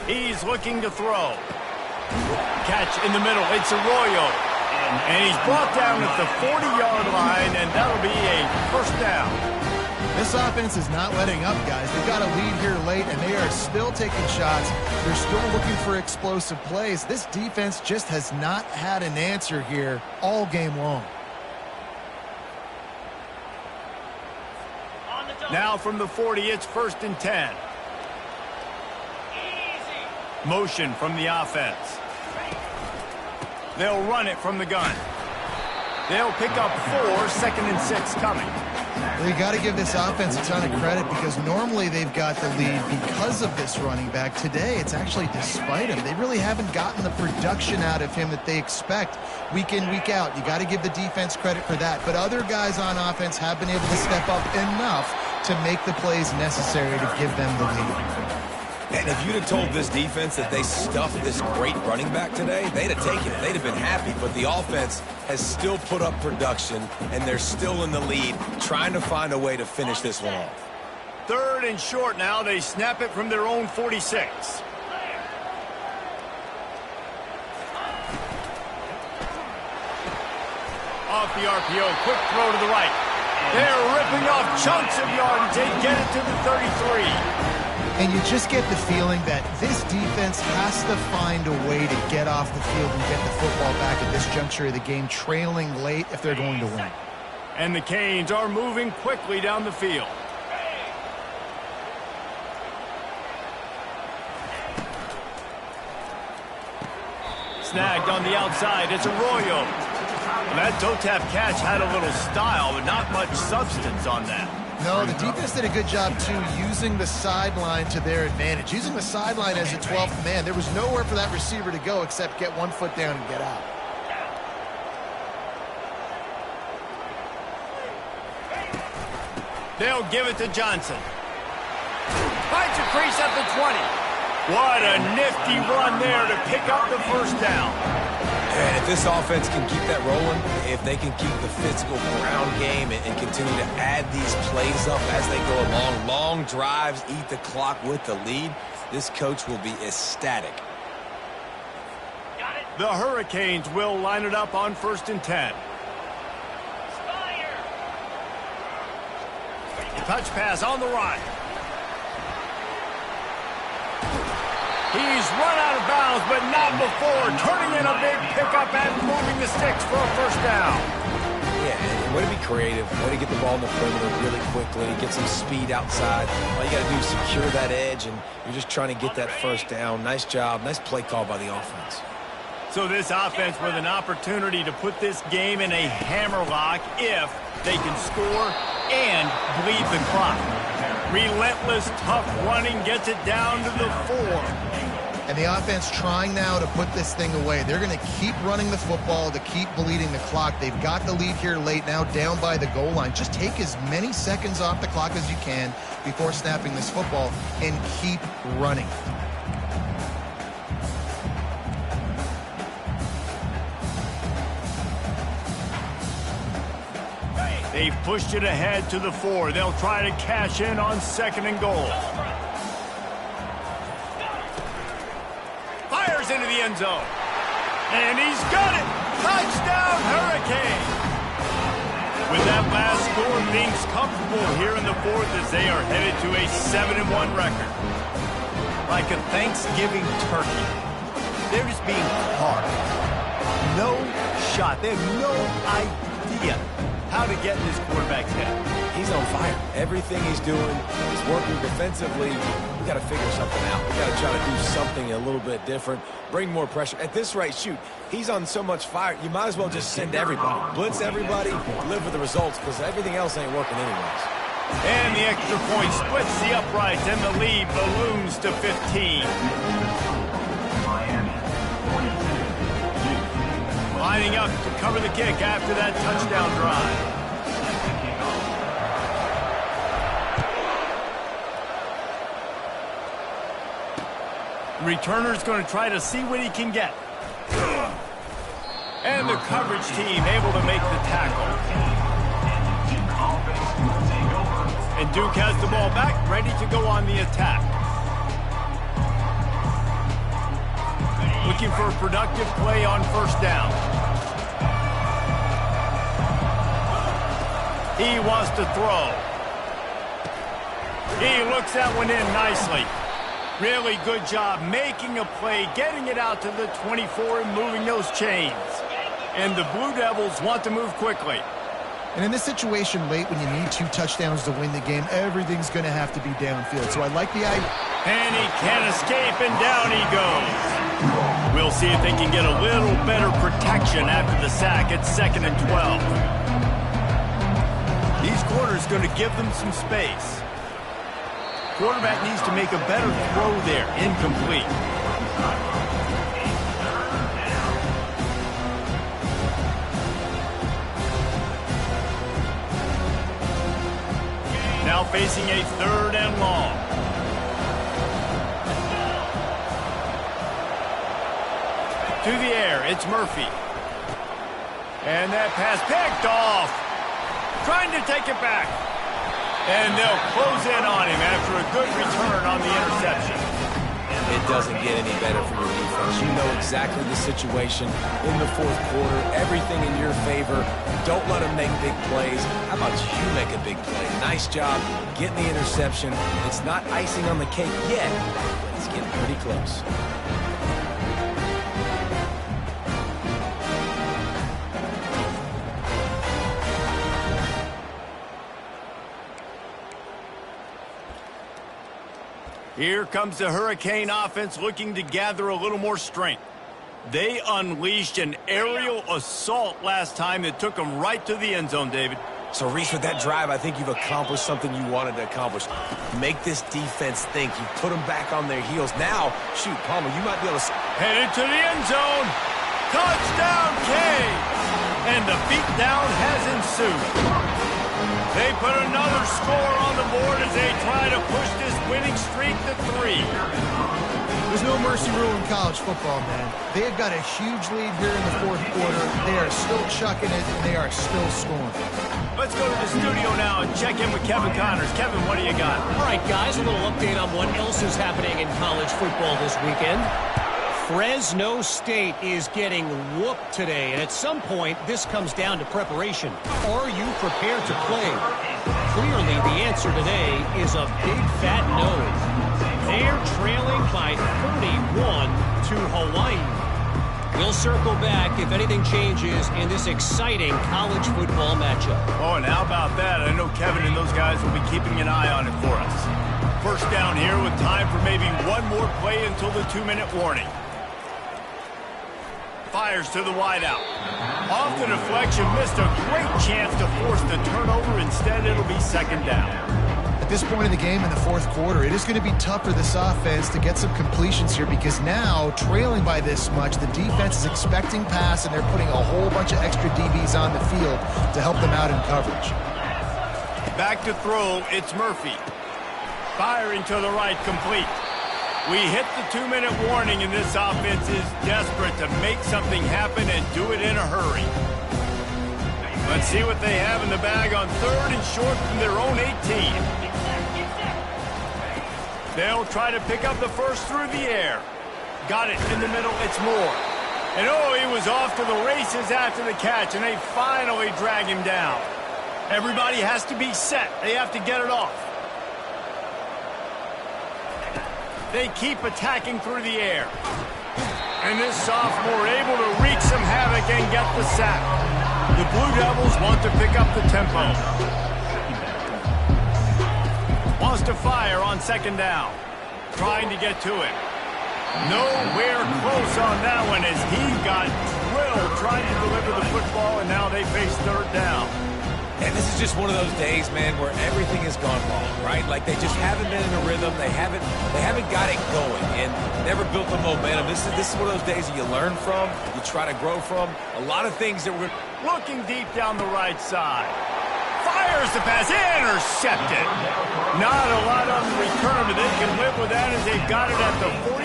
S1: He's looking to throw. Catch in the middle. It's Arroyo. And he's brought down at the 40-yard line, and that'll be a first down.
S2: This offense is not letting up, guys. They've got a lead here late, and they are still taking shots. They're still looking for explosive plays. This defense just has not had an answer here all game long.
S1: Now from the 40, it's 1st and 10. Motion from the offense. They'll run it from the gun. They'll pick up 4, 2nd and 6 coming.
S2: Well, you got to give this offense a ton of credit because normally they've got the lead because of this running back. Today, it's actually despite him. They really haven't gotten the production out of him that they expect week in, week out. You got to give the defense credit for that. But other guys on offense have been able to step up enough to make the plays necessary to give them the lead.
S3: And if you'd have told this defense that they stuffed this great running back today, they'd have taken it. They'd have been happy. But the offense has still put up production, and they're still in the lead, trying to find a way to finish this one off.
S1: 3rd and short now. They snap it from their own 46. Off the RPO. Quick throw to the right. They're ripping off chunks of yardage. They get it to the 33.
S2: And you just get the feeling that this defense has to find a way to get off the field and get the football back at this juncture of the game, trailing late if they're going to win.
S1: And the Canes are moving quickly down the field. Snagged on the outside. It's Arroyo. That toe tap catch had a little style, but not much substance on that.
S2: No, the defense did a good job, too, using the sideline to their advantage. Using the sideline as a 12th man. There was nowhere for that receiver to go except get one foot down and get out.
S1: They'll give it to Johnson. Finds a crease at the 20. What a nifty run there to pick up the first down.
S3: And if this offense can keep that rolling, if they can keep the physical ground game and continue to add these plays up as they go along, long drives, eat the clock with the lead, this coach will be ecstatic.
S1: The Hurricanes will line it up on 1st and 10. Touch pass on the right. He's run out of bounds, but not before turning in a big pickup and moving the sticks for a 1st down.
S3: Yeah, and way to be creative, way to get the ball in the perimeter really quickly, get some speed outside. All you got to do is secure that edge, and you're just trying to get that 1st down. Nice job, nice play call by the offense.
S1: So this offense with an opportunity to put this game in a hammerlock if they can score and bleed the clock. Relentless, tough running gets it down to the 4.
S2: And the offense trying now to put this thing away. They're going to keep running the football to keep bleeding the clock. They've got the lead here late, now down by the goal line. Just take as many seconds off the clock as you can before snapping this football and keep running.
S1: They've pushed it ahead to the 4. They'll try to cash in on 2nd and goal. Fires into the end zone. And he's got it. Touchdown, Hurricane. With that last score, things comfortable here in the 4th as they are headed to a 7-1 record. Like a Thanksgiving turkey. They're just being carved. No shot. They have no idea how to get in this quarterback's head.
S3: He's on fire. Everything he's doing is working defensively. We got to figure something out. We got to try to do something a little bit different, bring more pressure. At this rate, shoot, he's on so much fire, you might as well just send everybody. Blitz everybody, live with the results, because everything else ain't working anyways.
S1: And the extra point splits the uprights, and the lead balloons to 15. Lining up to cover the kick after that touchdown drive. Returner's going to try to see what he can get. And the coverage team able to make the tackle. And Duke has the ball back, ready to go on the attack. Looking for a productive play on 1st down. He wants to throw. He looks that one in nicely. Really good job making a play, getting it out to the 24 and moving those chains. And the Blue Devils want to move quickly.
S2: And in this situation late when you need 2 touchdowns to win the game, everything's going to have to be downfield. So I like the idea.
S1: And he can't escape, and down he goes. We'll see if they can get a little better protection after the sack at 2nd and 12. These corners going to give them some space. Quarterback needs to make a better throw there. Incomplete. Now facing a 3rd and long. To the air, it's Murphy. And that pass picked off. Trying to take it back. And they'll close in on him after a good return on the interception.
S3: It doesn't get any better for your defense. You know exactly the situation in the 4th quarter. Everything in your favor. Don't let them make big plays. How about you make a big play? Nice job getting the interception. It's not icing on the cake yet, but it's getting pretty close.
S1: Here comes the Hurricane offense looking to gather a little more strength. They unleashed an aerial assault last time that took them right to the end zone, David.
S3: So, Reese, with that drive, I think you've accomplished something you wanted to accomplish. Make this defense think. You put them back on their heels. Now, shoot, Palmer, you might be able to...
S1: Headed to the end zone. Touchdown, Canes! And the beatdown has ensued. They put another score on the board as they try to push this winning streak to 3.
S2: There's no mercy rule in college football, man. They have got a huge lead here in the fourth quarter. They are still chucking it, and they are still scoring.
S1: Let's go to the studio now and check in with Kevin Connors. Kevin, what do you got?
S4: All right, guys, a little update on what else is happening in college football this weekend. Fresno State is getting whooped today, and at some point, this comes down to preparation. Are you prepared to play? Clearly, the answer today is a big fat no. They're trailing by 31 to Hawaii. We'll circle back if anything changes in this exciting college football matchup.
S1: Oh, and how about that? I know Kevin and those guys will be keeping an eye on it for us. First down here with time for maybe one more play until the 2-minute warning. Fires to the wideout. Off the deflection, missed a great chance to force the turnover. Instead, it'll be second down.
S2: At this point in the game in the fourth quarter, it is going to be tough for this offense to get some completions here because now, trailing by this much, the defense is expecting pass, and they're putting a whole bunch of extra DBs on the field to help them out in coverage.
S1: Back to throw, it's Murphy. Firing to the right, complete. We hit the 2-minute warning, and this offense is desperate to make something happen and do it in a hurry. Let's see what they have in the bag on 3rd and short from their own 18. They'll try to pick up the first through the air. Got it in the middle, it's Moore. And oh, he was off to the races after the catch, and they finally drag him down. Everybody has to be set. They have to get it off. They keep attacking through the air. And this sophomore able to wreak some havoc and get the sack. The Blue Devils want to pick up the tempo. Wants to fire on second down. Trying to get to it. Nowhere close on that one as he got drilled trying to deliver the football, and now they face third down.
S3: And this is just one of those days, man, where everything has gone wrong, right? Like they just haven't been in a rhythm. They haven't got it going and never built the momentum. This is one of those days that you learn from, you try to grow from. A lot of things that we're
S1: looking deep down the right side. Fires the pass, intercepted. Not a lot on the return, but they can live with that as they've got it at the 49.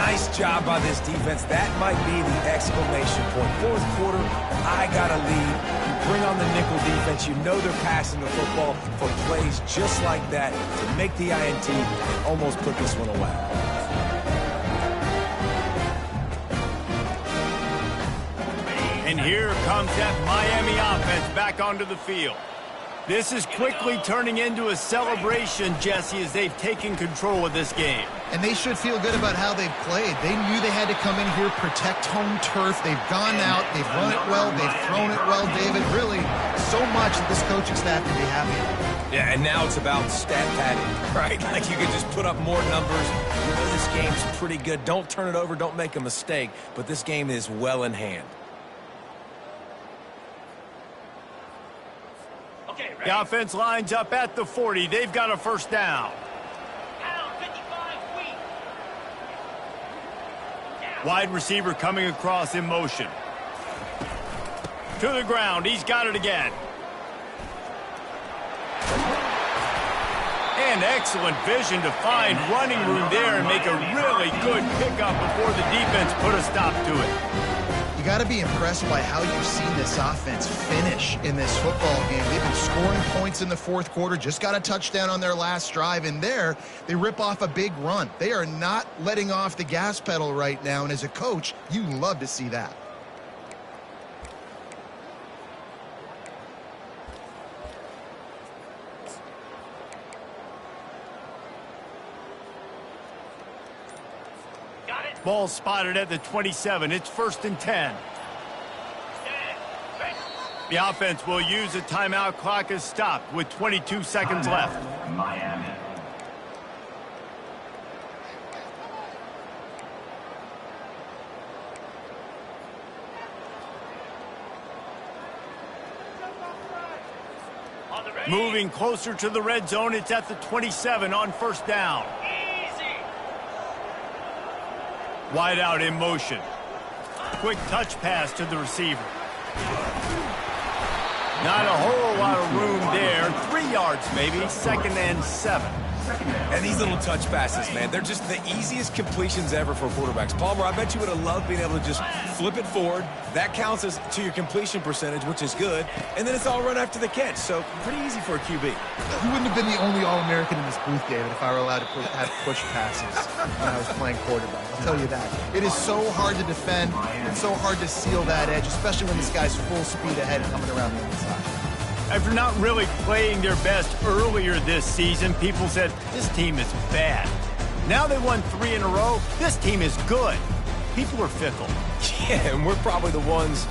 S3: Nice job by this defense. That might be the exclamation point. Fourth quarter, I got a lead. You bring on the nickel defense. You know they're passing the football for plays just like that to make the INT and almost put this one away.
S1: And here comes that Miami offense back onto the field. This is quickly turning into a celebration, Jesse, as they've taken control of this game.
S2: And they should feel good about how they've played. They knew they had to come in here, protect home turf. They've gone out, they've run it well, they've thrown it well, David. Really, so much that this coaching staff can be happy about.
S3: Yeah, and now it's about stat padding, right? Like you can just put up more numbers. You know this game's pretty good. Don't turn it over, don't make a mistake. But this game is well in hand.
S1: The offense lines up at the 40. They've got a first down. Wide receiver coming across in motion. To the ground. He's got it again. And excellent vision to find running room there and make a really good pickup before the defense put a stop to it.
S2: You got to be impressed by how you've seen this offense finish in this football game. They've been scoring points in the fourth quarter, just got a touchdown on their last drive, and there they rip off a big run. They are not letting off the gas pedal right now, and as a coach, you love to see that.
S1: Ball spotted at the 27. It's 1st and 10. The offense will use a timeout. Clock is stopped with 22 seconds left.
S5: Miami.
S1: Moving closer to the red zone. It's at the 27 on first down. Wide out in motion. Quick touch pass to the receiver. Not a whole lot of room there. 3 yards maybe. 2nd and 7.
S3: And these little touch passes, man, they're just the easiest completions ever for quarterbacks. Palmer, I bet you would have loved being able to just flip it forward. That counts as to your completion percentage, which is good. And then it's all run after the catch. So pretty easy for a QB.
S2: You wouldn't have been the only All-American in this booth, David, if I were allowed to have push passes when I was playing quarterback. I'll tell you that. It is so hard to defend. It's so hard to seal that edge, especially when this guy's full speed ahead and coming around the inside.
S1: After not really playing their best earlier this season, people said this team is bad. Now they won 3 in a row. This team is good. People are fickle.
S3: Yeah, and we're probably the ones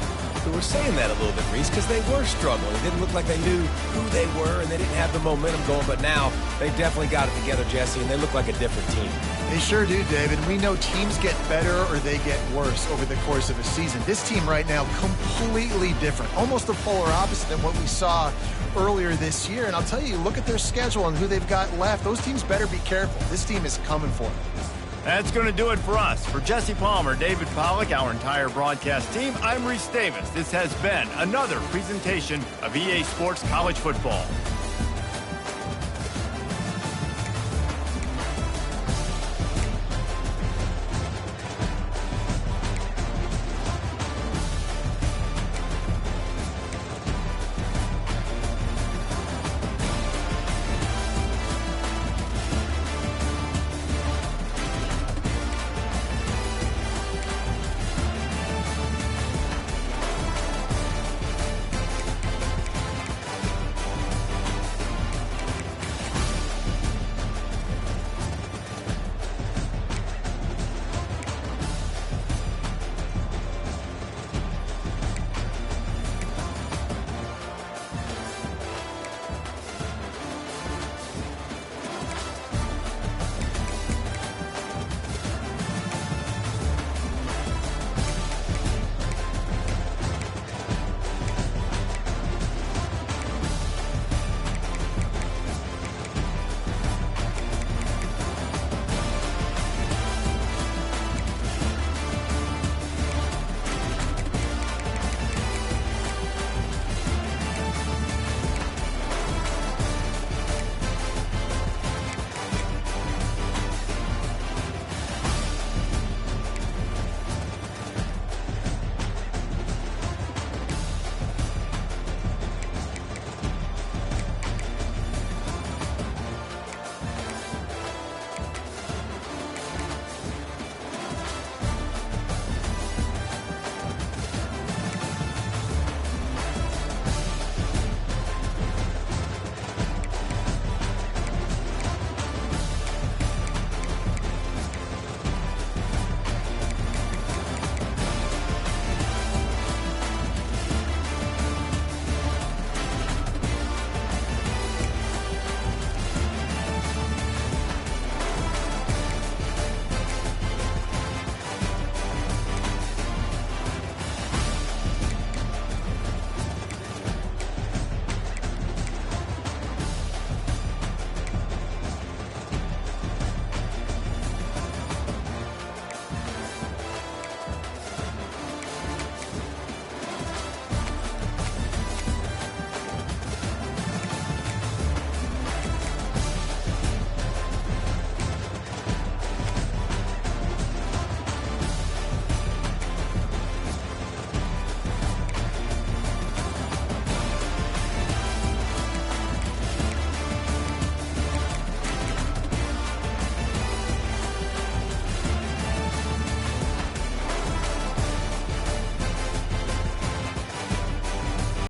S3: who were saying that a little bit, Reese, because they were struggling. It didn't look like they knew who they were, and they didn't have the momentum going. But now they definitely got it together, Jesse, and they look like a different team.
S2: They sure do, David. We know teams get better or they get worse over the course of a season. This team right now, completely different. Almost the polar opposite than what we saw earlier this year. And I'll tell you, look at their schedule and who they've got left. Those teams better be careful. This team is coming for them.
S1: That's going to do it for us. For Jesse Palmer, David Pollack, our entire broadcast team, I'm Reese Davis. This has been another presentation of EA Sports College Football.